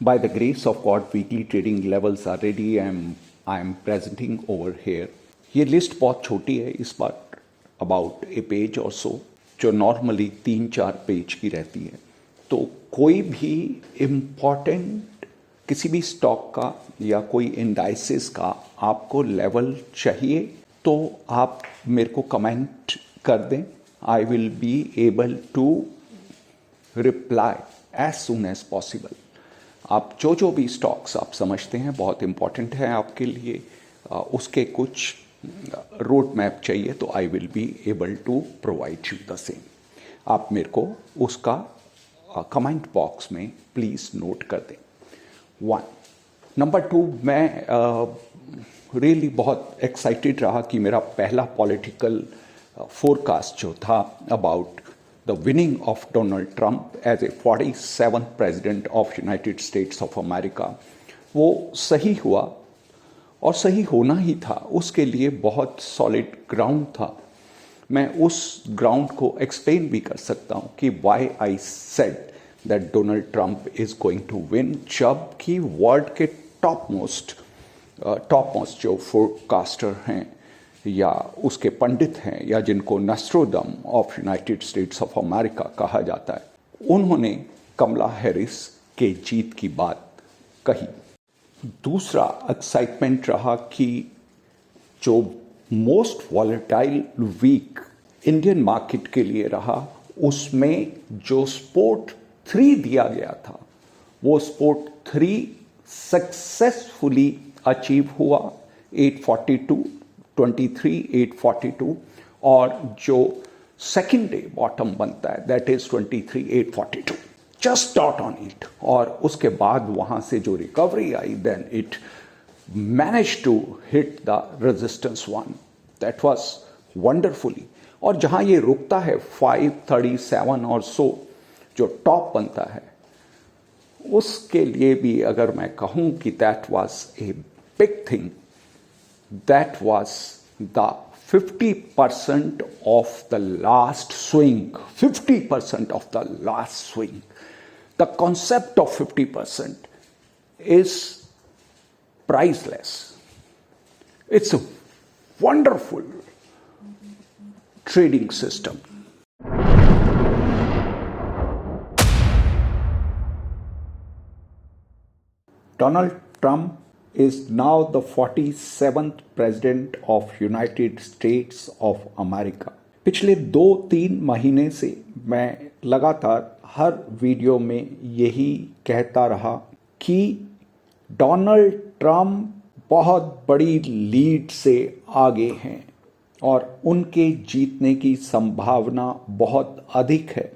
By the grace of God, weekly trading levels are ready. I am presenting over here. ये list बहुत छोटी है इस बार, about A page और सो, जो नॉर्मली 3-4 पेज की रहती है. तो कोई भी इम्पॉर्टेंट किसी भी स्टॉक का या कोई इंडाइसिस का आपको लेवल चाहिए तो आप मेरे को कमेंट कर दें. I will be able to reply as soon as possible. आप जो भी स्टॉक्स आप समझते हैं बहुत इंपॉर्टेंट है आपके लिए, उसके कुछ रोड मैप चाहिए तो I will be able to provide you the same. आप मेरे को उसका कमेंट बॉक्स में प्लीज़ नोट कर दें. 1. नंबर 2, मैं रियली बहुत एक्साइटेड रहा कि मेरा पहला पॉलिटिकल फोरकास्ट जो था about the winning of Donald Trump as a 47th president of United States of America, वो सही हुआ और सही होना ही था. उसके लिए बहुत सॉलिड ग्राउंड था. मैं उस ग्राउंड को एक्सप्लेन भी कर सकता हूँ कि why I said that Donald Trump is going to win, जबकि वर्ल्ड के टॉप मोस्ट जो फोरकास्टर हैं या उसके पंडित हैं या जिनको Nostradamus of United States of America कहा जाता है, उन्होंने कमला हैरिस के जीत की बात कही. दूसरा एक्साइटमेंट रहा कि जो most volatile week Indian market के लिए रहा, उसमें जो स्पोर्ट 3 दिया गया था वो स्पोर्ट 3 सक्सेसफुली अचीव हुआ. 842 23 842 और जो सेकेंड डे बॉटम बनता है that is 23 842, just dot on it. और उसके बाद वहां से जो रिकवरी आई then it manage to hit the resistance 1. That was wonderfully. और जहां ये रुकता है 537 और सो जो टॉप बनता है, उसके लिए भी अगर मैं कहूं कि that was a big thing, that was the 50% of the last swing. 50% of the last swing. The concept of 50% is priceless. It's a wonderful trading system. Donald Trump is now the 47th president of United States of America. पिछले 2-3 महीने से मैं लगातार हर video में यही कहता रहा कि डोनाल्ड ट्रंप बहुत बड़ी लीड से आगे हैं और उनके जीतने की संभावना बहुत अधिक है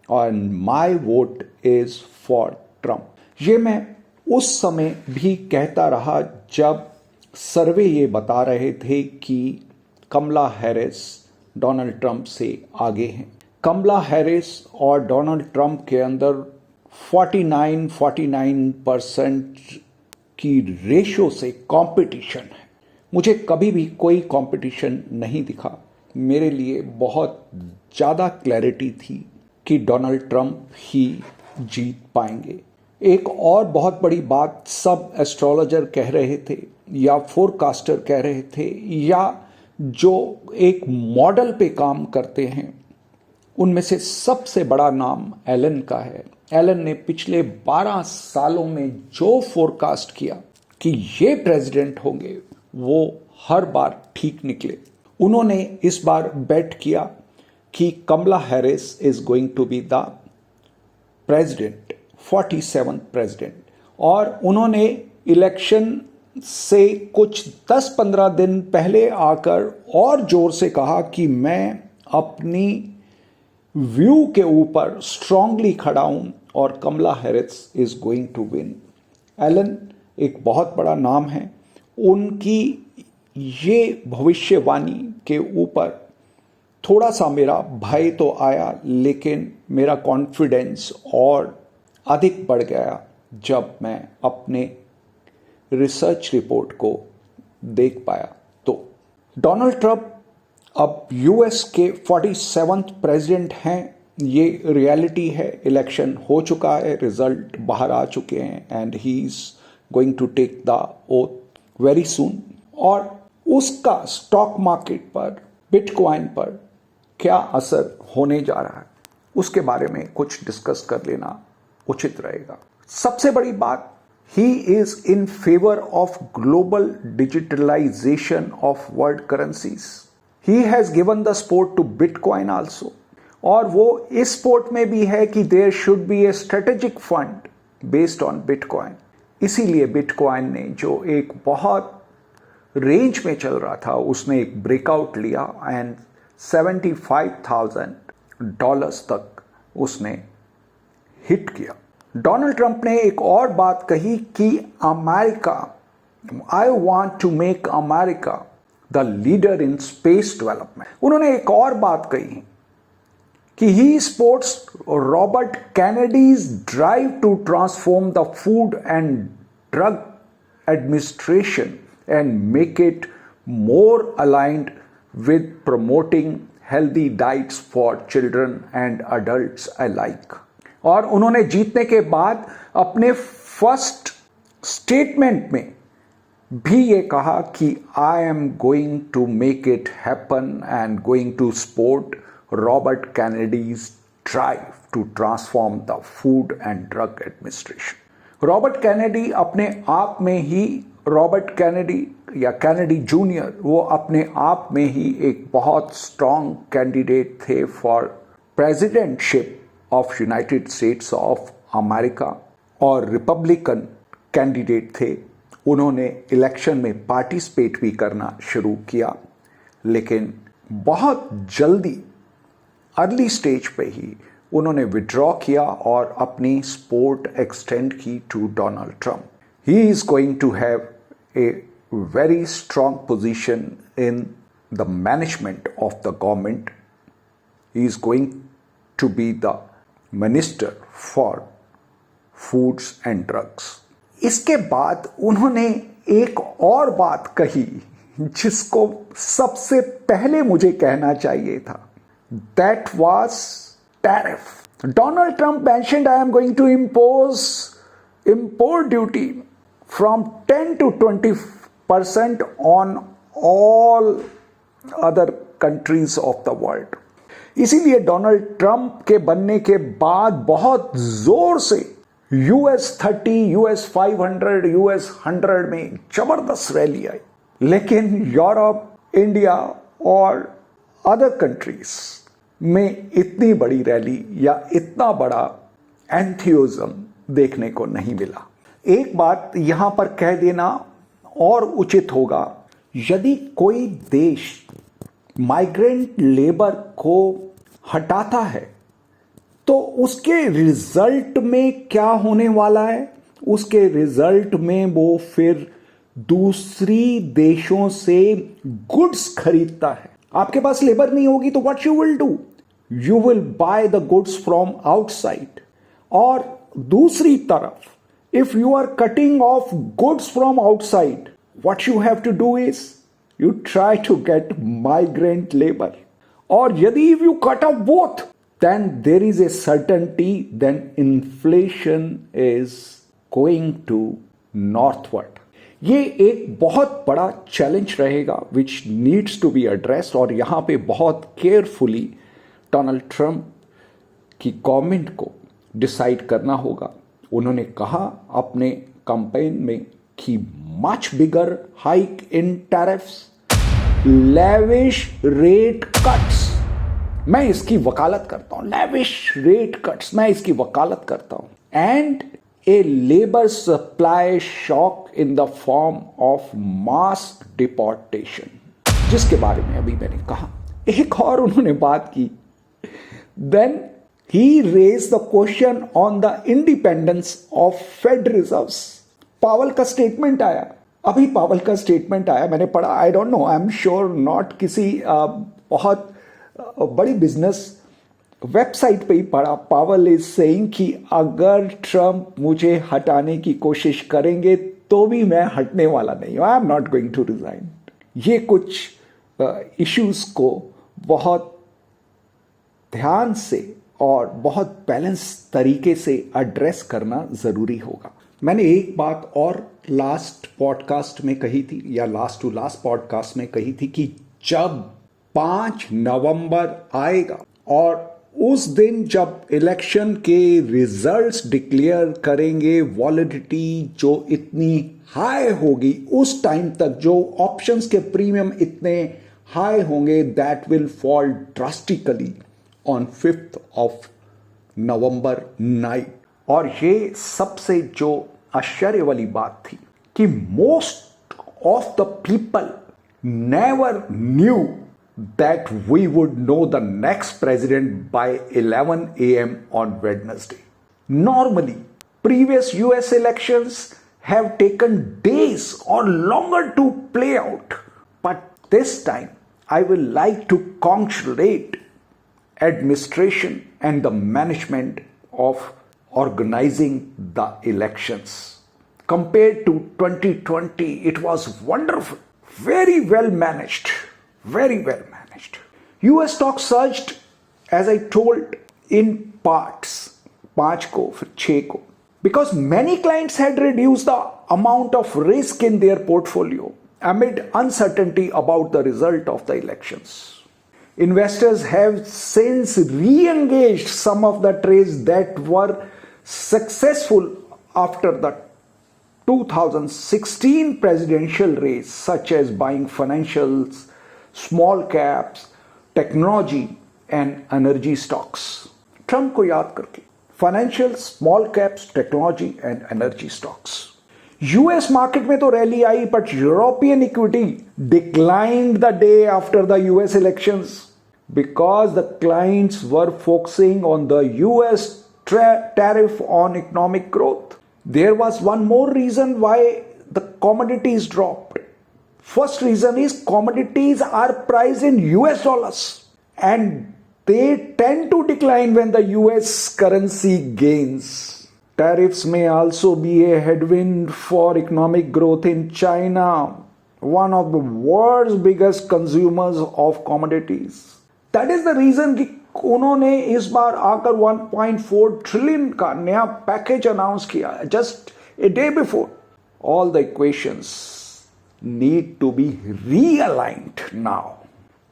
और my vote is for Trump. ये मैं उस समय भी कहता रहा जब सर्वे ये बता रहे थे कि कमला हैरिस डोनाल्ड ट्रंप से आगे हैं. कमला हैरिस और डोनाल्ड ट्रंप के अंदर 49% की रेशो से कंपटीशन है. मुझे कभी भी कोई कंपटीशन नहीं दिखा. मेरे लिए बहुत ज़्यादा क्लैरिटी थी कि डोनाल्ड ट्रंप ही जीत पाएंगे. एक और बहुत बड़ी बात सब एस्ट्रोलॉजर कह रहे थे या फोरकास्टर कह रहे थे या जो एक मॉडल पे काम करते हैं, उनमें से सबसे बड़ा नाम एलन का है. एलन ने पिछले 12 सालों में जो फोरकास्ट किया कि ये प्रेसिडेंट होंगे वो हर बार ठीक निकले. उन्होंने इस बार बेट किया कि Kamala Harris is going to be the president, 47th president. और उन्होंने इलेक्शन से कुछ 10-15 दिन पहले आकर और जोर से कहा कि मैं अपनी व्यू के ऊपर स्ट्रांगली खड़ा हूं और Kamala Harris is going to win. Elon एक बहुत बड़ा नाम है. उनकी ये भविष्यवाणी के ऊपर थोड़ा सा मेरा भय तो आया, लेकिन मेरा कॉन्फिडेंस और अधिक बढ़ गया जब मैं अपने रिसर्च रिपोर्ट को देख पाया. तो डोनाल्ड ट्रंप अब यूएस के 47th प्रेसिडेंट हैं ये रियलिटी है, इलेक्शन हो चुका है, रिजल्ट बाहर आ चुके हैं and he is going to take the oath very soon. और उसका स्टॉक मार्केट पर, बिटकॉइन पर क्या असर होने जा रहा है, उसके बारे में कुछ डिस्कस कर लेना उचित रहेगा। सबसे बड़ी बात, he is in favour of global digitalization of world currencies. He has given the support to bitcoin also. और वो इस सपोर्ट में भी है कि there should be a strategic fund based on bitcoin. इसीलिए बिटकॉइन ने जो एक बहुत रेंज में चल रहा था, उसने एक ब्रेकआउट लिया एंड $75,000 तक उसने हिट किया। डोनाल्ड ट्रंप ने एक और बात कही कि America, I want to make America the leader in space development. उन्होंने एक और बात कही कि he supports Robert Kennedy's drive to transform the Food and Drug Administration and make it more aligned with promoting healthy diets for children and adults alike। और उन्होंने जीतने के बाद अपने फर्स्ट स्टेटमेंट में भी ये कहा कि I am going to make it happen and going to support Robert Kennedy's drive to transform the Food and Drug Administration. Robert Kennedy अपने आप में ही, रॉबर्ट कैनेडी या कैनेडी जूनियर, वो अपने आप में ही एक बहुत स्ट्रॉन्ग कैंडिडेट थे for presidentship of United States of America और रिपब्लिकन कैंडिडेट थे। उन्होंने इलेक्शन में पार्टिसिपेट भी करना शुरू किया, लेकिन बहुत जल्दी अर्ली स्टेज पे ही उन्होंने विड्रॉ किया और अपनी सपोर्ट एक्सटेंड की to Donald Trump. He is going to have a very strong position in the management of the government. He is going to be the minister for foods and drugs. इसके बाद उन्होंने एक और बात कही जिसको सबसे पहले मुझे कहना चाहिए था, that was tariff. Donald Trump mentioned, I am going to impose import duty from 10 to 20% on all other countries of the world। इसीलिए डोनाल्ड ट्रंप के बनने के बाद बहुत जोर से US 30, US 500, US 100 में जबरदस्त रैली आई, लेकिन यूरोप, इंडिया और अदर कंट्रीज में इतनी बड़ी रैली या इतना बड़ा एंथुसियाज्म देखने को नहीं मिला। एक बात यहां पर कह देना और उचित होगा, यदि कोई देश माइग्रेंट लेबर को हटाता है तो उसके रिजल्ट में क्या होने वाला है, उसके रिजल्ट में वो फिर दूसरी देशों से गुड्स खरीदता है। आपके पास लेबर नहीं होगी तो what you will do, you will by the goods from outside. और दूसरी तरफ if you are cutting off goods from outside, what you have to do is you try to get migrant labor। और यदि if you cut off both, then there is a certainty then inflation is going to northward। ये एक बहुत बड़ा challenge रहेगा which needs to be addressed। और यहां पे बहुत केयरफुली डोनाल्ड ट्रंप की गवर्नमेंट को डिसाइड करना होगा। उन्होंने कहा अपने कैंपेन में कि much bigger hike in tariffs, lavish rate cuts, मैं इसकी वकालत करता हूं, लेविश रेट कट्स मैं इसकी वकालत करता हूं, and a labour supply shock in the form of mass deportation, जिसके बारे में अभी मैंने कहा। एक और उन्होंने बात की, then he raised the question on the independence of Fed reserves। पावल का स्टेटमेंट आया, अभी पावल का स्टेटमेंट आया, मैंने पढ़ा, I don't know, I am sure not किसी बहुत बड़ी बिजनेस वेबसाइट पे ही पढ़ा। पावल इज सेइंग कि अगर ट्रंप मुझे हटाने की कोशिश करेंगे तो भी मैं हटने वाला नहीं हूं, I am not going to resign. ये कुछ इश्यूज को बहुत ध्यान से और बहुत बैलेंस तरीके से एड्रेस करना ज़रूरी होगा। मैंने एक बात और लास्ट पॉडकास्ट में कही थी, या लास्ट टू लास्ट पॉडकास्ट में कही थी, कि जब 5 नवंबर आएगा और उस दिन जब इलेक्शन के रिजल्ट्स डिक्लेयर करेंगे, वॉलिडिटी जो इतनी हाई होगी, उस टाइम तक जो ऑप्शंस के प्रीमियम इतने हाई होंगे, that will fall drastically on 5th of November night. और ये सबसे जो आश्चर्य वाली बात थी कि most of the people never knew that we would know the next president by 11 AM on Wednesday. Normally, previous US elections have taken days or longer to play out. But this time, I will like to congratulate administration and the management of organizing the elections. Compared to 2020, it was wonderful, very well managed, very well managed. US stock surged, as I told, in parts, 5 को फिर 6 को, because many clients had reduced the amount of risk in their portfolio amid uncertainty about the result of the elections. Investors have since re-engaged some of the trades that were successful after the 2016 presidential race, such as buying financials, small caps, technology and energy stocks. Trump को याद करके financial, small caps, technology and energy stocks. US market में तो rally I, but European equity declined the day after the US elections because the clients were focusing on the US tariff on economic growth. There was one more reason why the commodities dropped. First reason is commodities are priced in US dollars and they tend to decline when the US currency gains. Tariffs may also be a headwind for economic growth in China, one of the world's biggest consumers of commodities. That is the reason कि उन्होंने इस बार आकर 1.4 trillion का नया package announce किया, just a day before. All the equations need to be realigned now.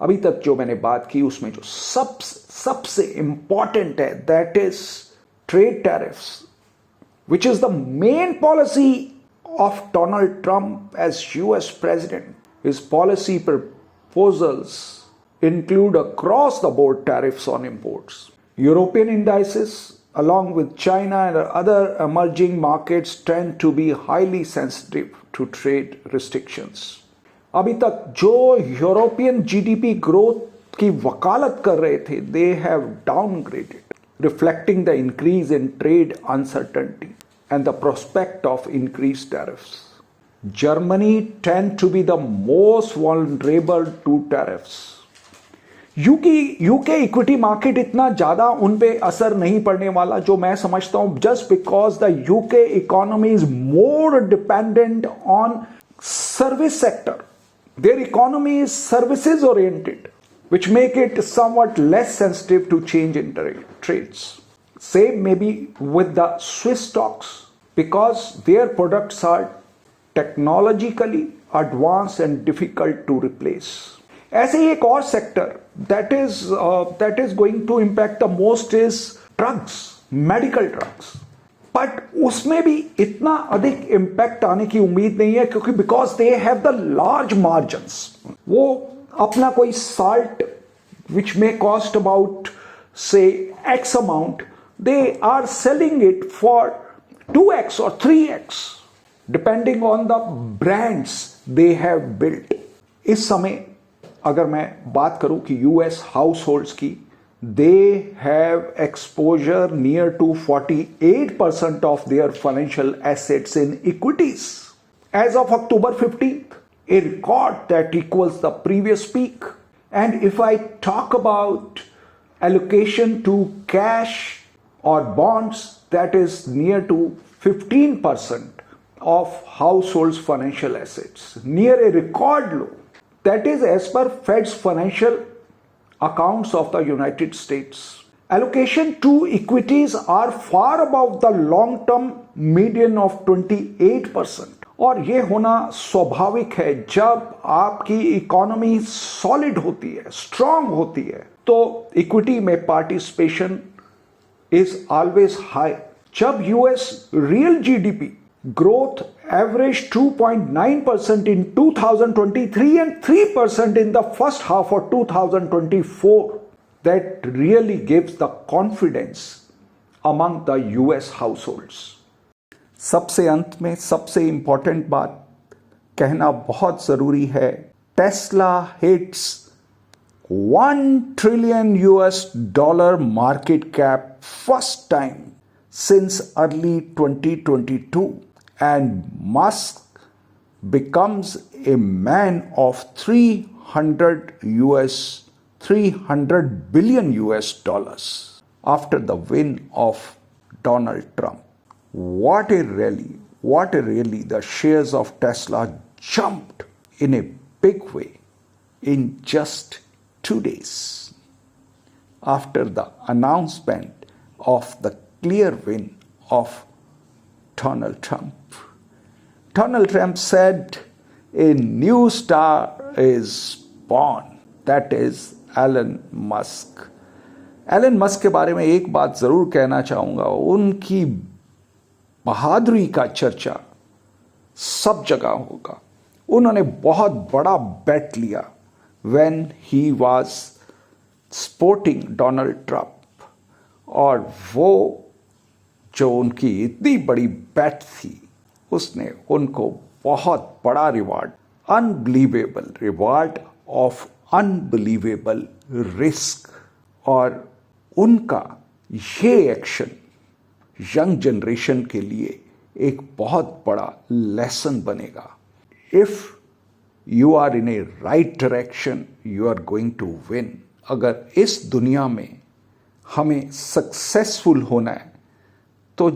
अभी तक जो मैंने बात की उसमें जो सबसे इंपॉर्टेंट है, that is trade tariffs, which is the main policy of Donald Trump as US president. His policy proposals include across the board tariffs on imports. European indices, along with China and other emerging markets, tend to be highly sensitive to trade restrictions. अभी तक जो European GDP growth की वकालत कर रहे थे, they have downgraded, reflecting the increase in trade uncertainty and the prospect of increased tariffs. Germany tend to be the most vulnerable to tariffs. UK equity market इतना ज्यादा उन पे असर नहीं पड़ने वाला, जो मैं समझता हूं, just because the UK economy is more dependent on service sector. There economy is services oriented, which make it somewhat less sensitive to change in trades. Same maybe with the Swiss stocks, because their products are technologically advanced and difficult to replace. ऐसे ही एक और sector that is going to impact the most is drugs, medical drugs. But उसमें भी इतना अधिक impact आने की उम्मीद नहीं है, क्योंकि because they have the large margins. वो अपना कोई salt which may cost about say X amount, they are selling it for 2x or 3x depending on the brands they have built. इस समय अगर मैं बात करूं कि यूएस हाउस होल्ड्स की, they have exposure near to 48% of their financial assets in equities. As of October 15th, a record that equals the previous peak. And if I talk about allocation to cash or bonds, that is near to 15% of households' financial assets, near a record low. That is as per Fed's financial accounts of the United States. Allocation to equities are far above the long-term median of 28%. और ये होना स्वाभाविक है। जब आपकी economy solid होती है, strong होती है, तो इक्विटी में पार्टिसिपेशन इज ऑलवेज हाई। जब US real GDP growth averaged 2.9% in 2023 and 3% in the first half of 2024. That really gives the confidence among the US households. सबसे अंत में सबसे इंपॉर्टेंट बात कहना बहुत जरूरी है। Tesla hits $1 trillion market cap first time since early 2022. And Musk becomes a man of $300 billion after the win of Donald Trump. What a rally. The shares of Tesla jumped in a big way in just 2 days after the announcement of the clear win of Donald Trump. Donald Trump said a new star is born. That is Elon Musk. Elon Musk के बारे में एक बात जरूर कहना चाहूंगा, उनकी बहादुरी का चर्चा सब जगह होगा। उन्होंने बहुत बड़ा बेट लिया when he was supporting Donald Trump, और वो जो उनकी इतनी बड़ी बेट थी, उसने उनको बहुत बड़ा reward, unbelievable reward of unbelievable risk, और उनका ये एक्शन यंग जनरेशन के लिए एक बहुत बड़ा लेसन बनेगा। If you are in a right direction, you are going to win. अगर इस दुनिया में हमें सक्सेसफुल होना है तो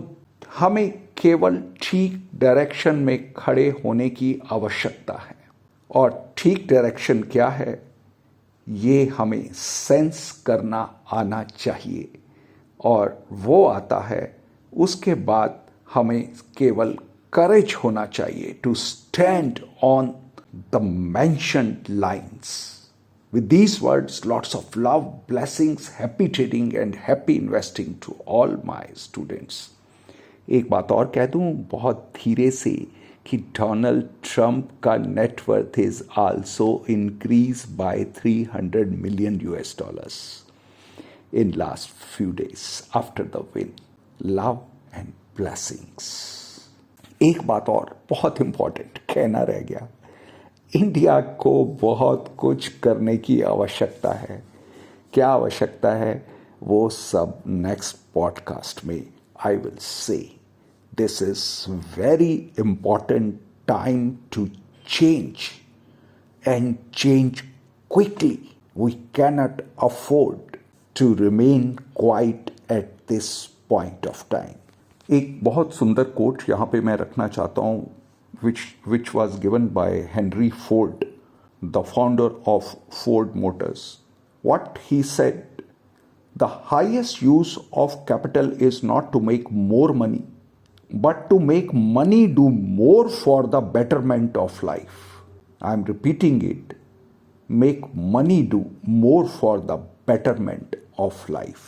हमें केवल ठीक डायरेक्शन में खड़े होने की आवश्यकता है। और ठीक डायरेक्शन क्या है, ये हमें सेंस करना आना चाहिए, और वो आता है। उसके बाद हमें केवल करेज होना चाहिए to stand on the mentioned lines. With these words, lots of love, blessings, happy trading and happy investing to all my students. एक बात और कह दूं बहुत धीरे से कि डोनाल्ड ट्रंप का net worth is also increase by $300 million in last few days after the win. Love and blessings. एक बात और बहुत इंपॉर्टेंट कहना रह गया, इंडिया को बहुत कुछ करने की आवश्यकता है। क्या आवश्यकता है वो सब नेक्स्ट पॉडकास्ट में I will say. This is very important time to change and change quickly. We cannot afford to remain quiet at this point of time. एक बहुत सुंदर कोट यहाँ पे मैं रखना चाहता हूँ, which was given by Henry Ford, the founder of Ford Motors. What he said, the highest use of capital is not to make more money, but to make money do more for the betterment of life. I am repeating it. Make money do more for the betterment of life.